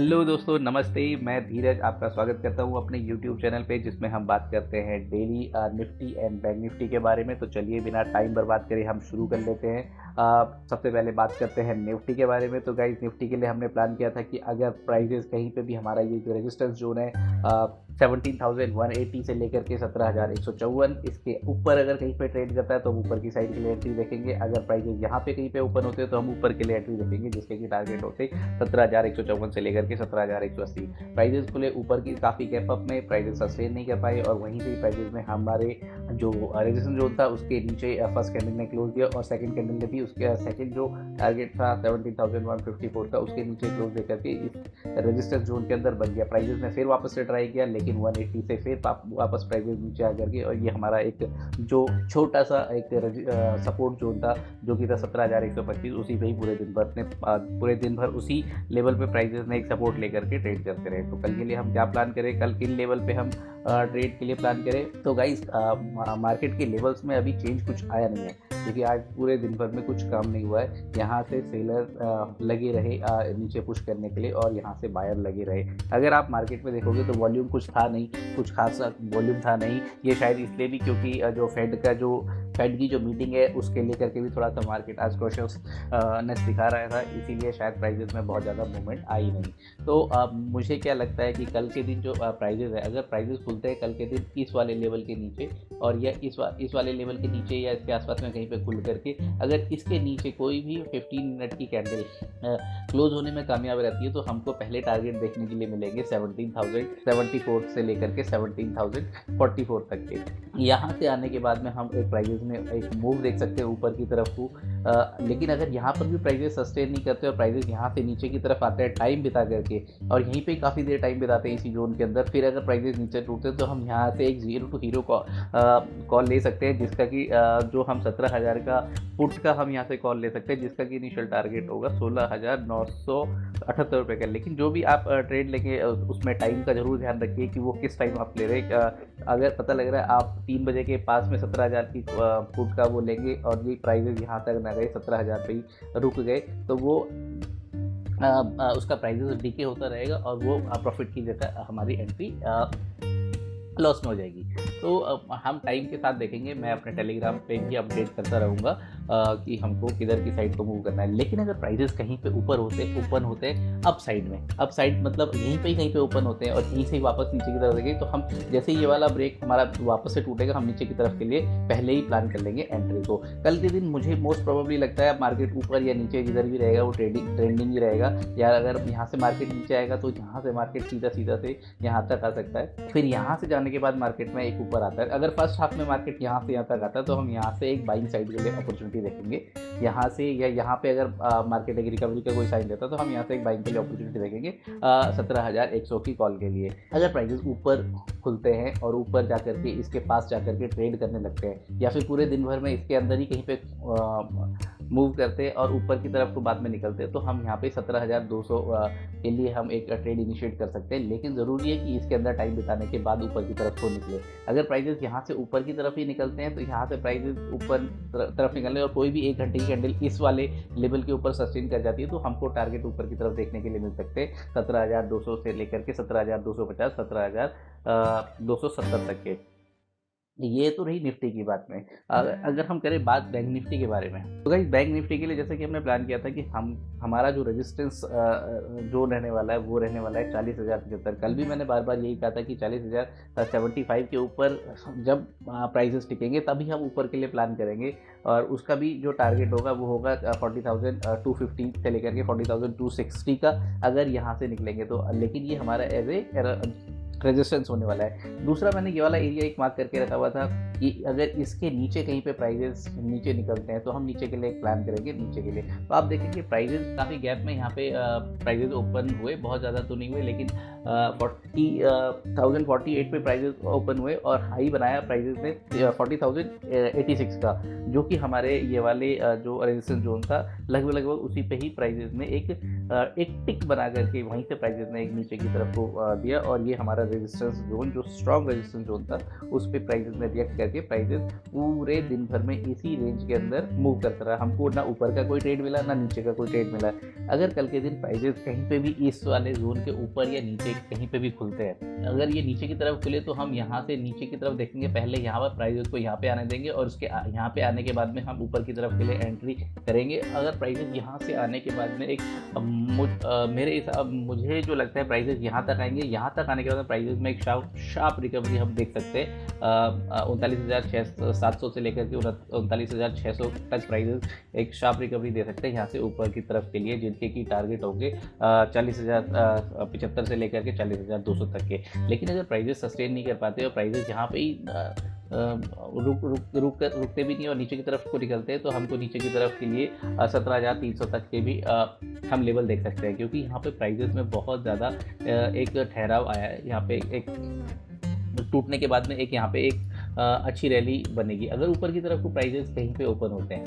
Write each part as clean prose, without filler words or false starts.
Hello दोस्तों, नमस्ते। मैं धीरज आपका स्वागत करता हूँ अपने यूट्यूब चैनल पे, जिसमें हम बात करते हैं daily Nifty and bank Nifty के बारे में। तो चलिए बिना टाइम बर्बाद करे हम शुरू कर लेते हैं। सबसे पहले बात करते हैं निफ्टी के बारे में। तो गाइस, निफ्टी के लिए हमने प्लान किया था कि अगर प्राइजेस कहीं पे भी हमारा ये जो रेजिस्टेंस जोन है 17,180 से लेकर के 17,154, इसके ऊपर अगर कहीं पे ट्रेड करता है तो हम ऊपर की साइड के लिए एंट्री देखेंगे। अगर प्राइजेस यहाँ पे कहीं पे ओपन होते हैं तो हम ऊपर के लिए एंट्री देखेंगे, जिसके की टारगेट होते 17,154 से लेकर के 17,180। प्राइजेस खुले ऊपर की काफ़ी गैप अप में, प्राइजेस सस्टेन नहीं कर पाए और वहीं से प्राइजेस में हमारे जो रेजिस्टेंस जोन था उसके नीचे फर्स्ट कैंडल ने क्लोज दिया और सेकंड कैंडल ने भी उसके सेकंड जो टारगेट था 17,154 का उसके नीचे क्लोज देकर के इस रेजिस्टेंस जोन के अंदर बन गया। प्राइजेस ने फिर वापस से ट्राई किया, लेकिन 180 से फिर वापस प्राइजेस नीचे आ करके, और ये हमारा एक जो छोटा सा एक सपोर्ट जोन था जो कि था 17,125, उसी पे ही पूरे दिन भर उसी लेवल पे प्राइजेस ने एक सपोर्ट लेकर के ट्रेड करते रहे। तो कल के लिए हम क्या प्लान करें, कल किन लेवल पे हम ट्रेड के लिए प्लान करें। तो गाइस, मार्केट के लेवल्स में अभी चेंज कुछ आया नहीं है, क्योंकि आज पूरे दिन भर में कुछ काम नहीं हुआ है। यहाँ से सेलर लगे रहे नीचे पुश करने के लिए और यहाँ से बायर लगे रहे। अगर आप मार्केट में देखोगे तो वॉल्यूम कुछ था नहीं, कुछ खास वॉल्यूम था नहीं। ये शायद इसलिए भी क्योंकि जो फेड की जो मीटिंग है उसके लेकर के भी थोड़ा सा मार्केट आज कॉशियसनेस दिखा रहा था, इसीलिए शायद प्राइजेस में बहुत ज़्यादा मूवमेंट आई नहीं। तो मुझे क्या लगता है कि कल के दिन जो प्राइजेस है, अगर प्राइजेस खुलते हैं कल के दिन इस वाले लेवल के नीचे और या इस वाले लेवल के नीचे या इसके आसपास में कहीं पे खुल करके अगर इसके नीचे कोई भी 15 मिनट की कैंडल क्लोज होने में कामयाब रहती है तो हमको पहले टारगेट देखने के लिए मिलेंगे 17,074 से लेकर के 17,044 तक के। यहाँ से आने के बाद में हम एक प्राइजेस में एक मूव देख सकते हैं ऊपर की तरफ को। लेकिन अगर यहाँ पर भी प्राइजेस सस्टेन नहीं करते और प्राइजेस यहाँ से नीचे की तरफ आते हैं टाइम बिता करके और यहीं पे काफ़ी देर टाइम बिताते हैं इसी जोन के अंदर, फिर अगर प्राइजेस नीचे टूटते हैं तो हम यहाँ से एक जीरो टू हीरो कॉल ले सकते हैं, जिसका कि जो हम 17,000 का पुट का हम यहाँ से कॉल ले सकते हैं, जिसका कि इनिशियल टारगेट होगा 16,978 रुपये का। लेकिन जो भी आप ट्रेड लेंगे उसमें टाइम का जरूर ध्यान रखिए कि वो किस टाइम आप ले रहे हैं। अगर पता लग रहा है आप 3 बजे के पास में 17,000 की पुट का वो लेंगे और ये प्राइजेस यहाँ तक ना गए 17,000 पे ही रुक गए तो वो उसका प्राइजेस डीके होता रहेगा और वो प्रॉफिट की जगह हमारी एंट्री लॉस में हो जाएगी। तो हम टाइम के साथ देखेंगे। मैं अपने टेलीग्राम पे भी अपडेट करता रहूँगा कि हमको किधर की साइड को मूव करना है। लेकिन अगर प्राइजेस कहीं पे ओपन होते हैं अप साइड मतलब यहीं पे ही कहीं पे ओपन होते हैं और यहीं से ही वापस नीचे की तरफ देखेंगे तो हम जैसे ये वाला ब्रेक हमारा वापस से टूटेगा हम नीचे की तरफ के लिए पहले ही प्लान कर लेंगे एंट्री को। कल के दिन मुझे मोस्ट प्रोबेबली लगता है मार्केट ऊपर या नीचे जिधर भी रहेगा वो ट्रेंडिंग ही रहेगा। या अगर यहाँ से मार्केट नीचे आएगा तो यहाँ से मार्केट सीधा से यहाँ तक आ सकता है, फिर यहाँ से जाने के बाद मार्केट में एक ऊपर आता है। अगर फर्स्ट हाफ में मार्केट यहाँ से यहाँ तक आता है तो हम यहाँ से एक बाइंग साइड के लिए अपॉर्चुनिटी देखेंगे यहाँ से, या यहाँ पे अगर मार्केट एक रिकवरी का कोई साइन देता है तो हम यहाँ से एक बाइंग के लिए अपॉर्चुनिटी देखेंगे 17,100 की कॉल के लिए। अगर प्राइजेस ऊपर खुलते हैं और ऊपर जाकर के इसके पास जाकर के ट्रेड करने लगते हैं या फिर पूरे दिन भर में इसके अंदर ही कहीं पे मूव करते हैं और ऊपर की तरफ को बाद में निकलते हैं तो हम यहाँ पे 17,200 के लिए हम एक ट्रेड इनिशिएट कर सकते हैं। लेकिन ज़रूरी है कि इसके अंदर टाइम बिताने के बाद ऊपर की तरफ को निकले। अगर प्राइजेस यहाँ से ऊपर की तरफ ही निकलते हैं तो यहाँ से प्राइजेस ऊपर तरफ निकलने और कोई भी 1 घंटे की कैंडल इस वाले लेवल के ऊपर सस्टेन कर जाती है तो हमको टारगेट ऊपर की तरफ देखने के लिए मिल सकते हैं 17,200 से लेकर के 17,250 17,270 तक के। ये तो रही निफ्टी की बात में। अगर हम करें बात बैंक निफ्टी के बारे में तो गाइस, बैंक निफ्टी के लिए जैसे कि हमने प्लान किया था कि हमारा जो रेजिस्टेंस जोन रहने वाला है वो रहने वाला है 40,075। कल भी मैंने बार यही कहा था कि 40,075 के ऊपर जब प्राइसेस टिकेंगे तभी हम ऊपर के लिए प्लान करेंगे और उसका भी जो टारगेट होगा वो होगा 40,250 से लेकर के 40,260 का अगर यहाँ से निकलेंगे तो। लेकिन ये हमारा एज ए रेजिस्टेंस होने वाला है। दूसरा, मैंने ये वाला एरिया एक मार्क करके रखा हुआ था कि अगर इसके नीचे कहीं पे प्राइजेस नीचे निकलते हैं तो हम नीचे के लिए एक प्लान करेंगे नीचे के लिए। तो आप देखेंगे प्राइजेस काफ़ी गैप में यहाँ पे प्राइजेस ओपन हुए, बहुत ज़्यादा तो नहीं हुए लेकिन 40,048 पे प्राइजेस ओपन हुए और हाई बनाया प्राइजेस ने 40,086 का, जो कि हमारे ये वाले जो रेजिस्टेंस जोन था लगभग उसी पे ही प्राइजेस ने एक टिक बना करके वहीं से प्राइजेस ने एक नीचे की तरफ को दिया और ये हमारा रेजिस्टेंस जोन जो स्ट्रॉन्ग रेजिस्टेंस जोन था उस पर प्राइजेस ने रिएक्ट करके प्राइजेस पूरे दिन भर में इसी रेंज के अंदर मूव करता रहा। हमको ना ऊपर का कोई ट्रेड मिला, ना नीचे का कोई ट्रेड मिला। अगर कल के दिन प्राइजेस कहीं पे भी इस वाले जोन के ऊपर या नीचे कहीं पे भी खुलते हैं, अगर ये नीचे की तरफ खुले तो हम यहाँ से नीचे की तरफ देखेंगे, पहले यहाँ पर प्राइजेस को यहाँ पे आने देंगे और उसके यहाँ पे आने के बाद में हम ऊपर की तरफ के लिए एंट्री करेंगे। अगर प्राइजेस यहाँ से आने के बाद में एक मेरे हिसाब मुझे जो लगता है प्राइजेस यहाँ तक आएंगे, यहाँ तक आने के बाद प्राइजेस में एक शार्प रिकवरी हम देख सकते हैं। 39,700 से लेकर के 39,600 तक प्राइजेस एक शार्प रिकवरी दे सकते हैं यहाँ से ऊपर की तरफ के लिए, जिनके की टारगेट होंगे 40,075 से लेकर के 40,200 तक के। लेकिन अगर प्राइजेस सस्टेन नहीं कर पाते और प्राइजेस यहाँ पे ही रुकते भी नहीं और नीचे की तरफ को निकलते हैं, तो हमको नीचे की तरफ के लिए 17,300 तक के भी हम लेवल देख सकते हैं, क्योंकि यहाँ पे प्राइजेस में बहुत ज़्यादा एक ठहराव आया है। यहाँ पे एक टूटने के बाद में एक यहाँ पे एक अच्छी रैली बनेगी। अगर ऊपर की तरफ को प्राइजेस कहीं पे ओपन होते हैं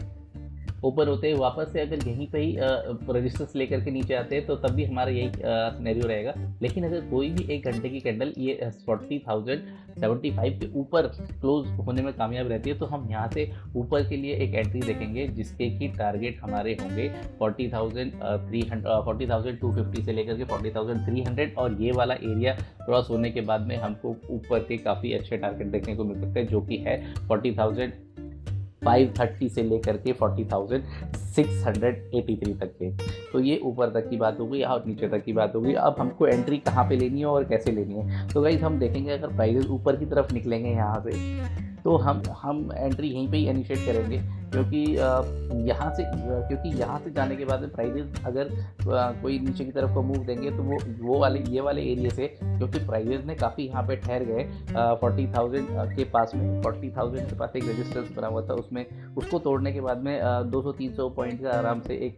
वापस से अगर यहीं पे ही रजिस्टर्स लेकर के नीचे आते हैं, तो तब भी हमारा यही सिनेरियो रहेगा। लेकिन अगर कोई भी एक घंटे की कैंडल ये 40,075 के ऊपर क्लोज होने में कामयाब रहती है, तो हम यहाँ से ऊपर के लिए एक एंट्री देखेंगे, जिसके की टारगेट हमारे होंगे 40,250 से लेकर के 40,300, और ये वाला एरिया क्रॉस होने के बाद में हमको ऊपर के काफ़ी अच्छे टारगेट देखने को मिल सकते हैं, जो कि है 40,530 से लेकर के 40,683 तक के। तो ये ऊपर तक की बात होगी और नीचे तक की बात होगी। अब हमको एंट्री कहाँ पे लेनी है और कैसे लेनी है, तो गाइस हम देखेंगे अगर प्राइजेस ऊपर की तरफ निकलेंगे यहाँ से, तो हम एंट्री यहीं पे ही इनिशिएट करेंगे, क्योंकि यहाँ से जाने के बाद में प्राइजेस अगर कोई नीचे की तरफ को मूव देंगे, तो ये वाले एरिया से, क्योंकि प्राइजेस ने काफ़ी यहाँ पे ठहर गए 40,000 के पास में, 40,000 के पास एक रेजिस्टेंस बना हुआ था, उसको तोड़ने के बाद में 200-300 पॉइंट का आराम से एक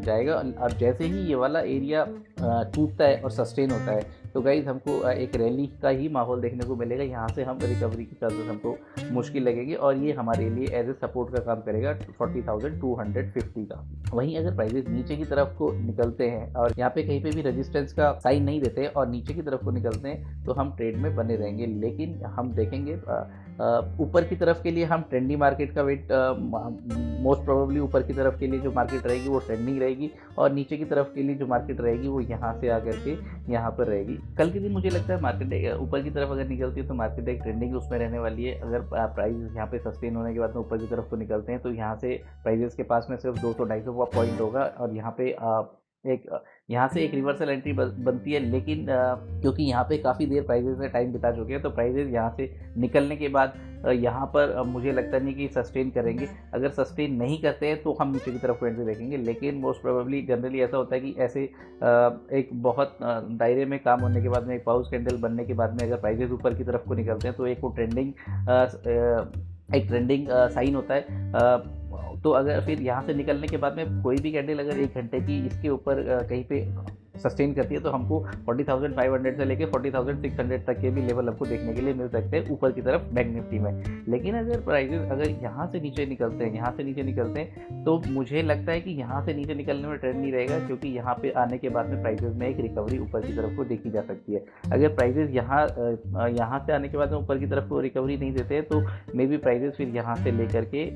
जाएगा। और जैसे ही ये वाला एरिया टूटता है और सस्टेन होता है, तो गाइज हमको एक रैली का ही माहौल देखने को मिलेगा। यहाँ से हम रिकवरी की चांसेस हमको मुश्किल लगेगी, और ये हमारे लिए एज ए सपोर्ट का काम करेगा 40,250 का। वहीं अगर प्राइजेस नीचे की तरफ को निकलते हैं और यहाँ पे कहीं पे भी रेजिस्टेंस का साइन नहीं देते और नीचे की तरफ को निकलते हैं, तो हम ट्रेड में बने रहेंगे। लेकिन हम देखेंगे ऊपर की तरफ के लिए हम ट्रेंडी मार्केट का वेट, मोस्ट प्रोबेबली ऊपर की तरफ के लिए जो मार्केट रहेगी वो ट्रेंडिंग रहेगी, और नीचे की तरफ के लिए जो मार्केट रहेगी वो यहाँ से आकर के यहाँ पर रहेगी। कल के दिन मुझे लगता है मार्केट ऊपर की तरफ अगर निकलती है, तो मार्केट एक ट्रेंडिंग उसमें रहने वाली है। अगर प्राइस यहाँ पे सस्टेन होने के बाद में ऊपर की तरफ को निकलते हैं, तो यहाँ से प्राइजेस के पास में सिर्फ 200-250 पॉइंट होगा, और यहाँ से एक रिवर्सल एंट्री बनती है। लेकिन क्योंकि यहाँ पे काफ़ी देर प्राइजेस ने टाइम बिता चुके हैं, तो प्राइजेस यहाँ से निकलने के बाद यहाँ पर मुझे लगता नहीं कि सस्टेन करेंगे। अगर सस्टेन नहीं करते हैं, तो हम नीचे की तरफ एंट्री देखेंगे। लेकिन मोस्ट प्रोबेबली जनरली ऐसा होता है कि ऐसे एक बहुत दायरे में काम होने के बाद में, एक पाउस कैंडल बनने के बाद में अगर प्राइजेस ऊपर की तरफ को निकलते हैं, तो एक वो ट्रेंडिंग साइन होता है। तो अगर फिर यहाँ से निकलने के बाद में कोई भी कैंडल अगर एक घंटे की इसके ऊपर कहीं पे सस्टेन करती है, तो हमको 40,500 से लेके 40,600 तक के भी लेवल हमको देखने के लिए मिल सकते हैं ऊपर की तरफ बैंक निफ्टी में। लेकिन अगर प्राइजेस अगर यहाँ से नीचे निकलते हैं, तो मुझे लगता है कि यहाँ से नीचे निकलने में ट्रेंड नहीं रहेगा, क्योंकि यहाँ पे आने के बाद में प्राइजेस में एक रिकवरी ऊपर की तरफ को देखी जा सकती है। अगर प्राइजेस यहाँ से आने के बाद में ऊपर की तरफ को रिकवरी नहीं देते हैं, तो मे बी प्राइजेस फिर यहाँ से लेकर के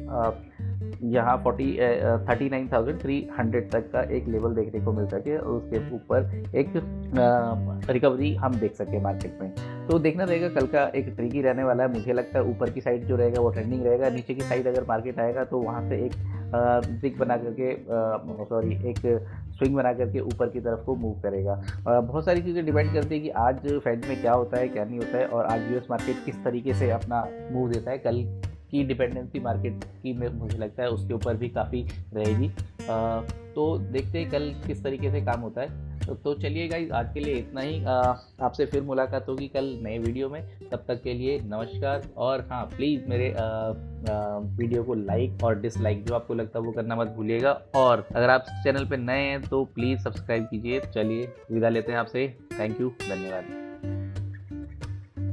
यहाँ 39,300 तक का एक लेवल देखने को मिल सके, और उसके ऊपर एक रिकवरी हम देख सके मार्केट में। तो देखना रहेगा, कल का एक ट्रिकी रहने वाला है। मुझे लगता है ऊपर की साइड जो रहेगा वो ट्रेंडिंग रहेगा, नीचे की साइड अगर मार्केट आएगा तो वहाँ से एक स्विंग बना करके ऊपर की तरफ को मूव करेगा। बहुत सारी चीज़ें डिपेंड करती है कि आज फेड में क्या होता है क्या नहीं होता है, और आज यूएस मार्केट किस तरीके से अपना मूव देता है। कल की डिपेंडेंसी मार्केट की मुझे लगता है उसके ऊपर भी काफ़ी रहेगी। तो देखते हैं कल किस तरीके से काम होता है। तो चलिए गाइस, आज के लिए इतना ही। आपसे फिर मुलाकात होगी कल नए वीडियो में। तब तक के लिए नमस्कार। और हाँ, प्लीज़ मेरे वीडियो को लाइक और डिसलाइक जो आपको लगता है वो करना मत भूलिएगा। और अगर आप चैनल पे नए हैं तो प्लीज़ सब्सक्राइब कीजिए। चलिए विदा लेते हैं आपसे। थैंक यू, धन्यवाद।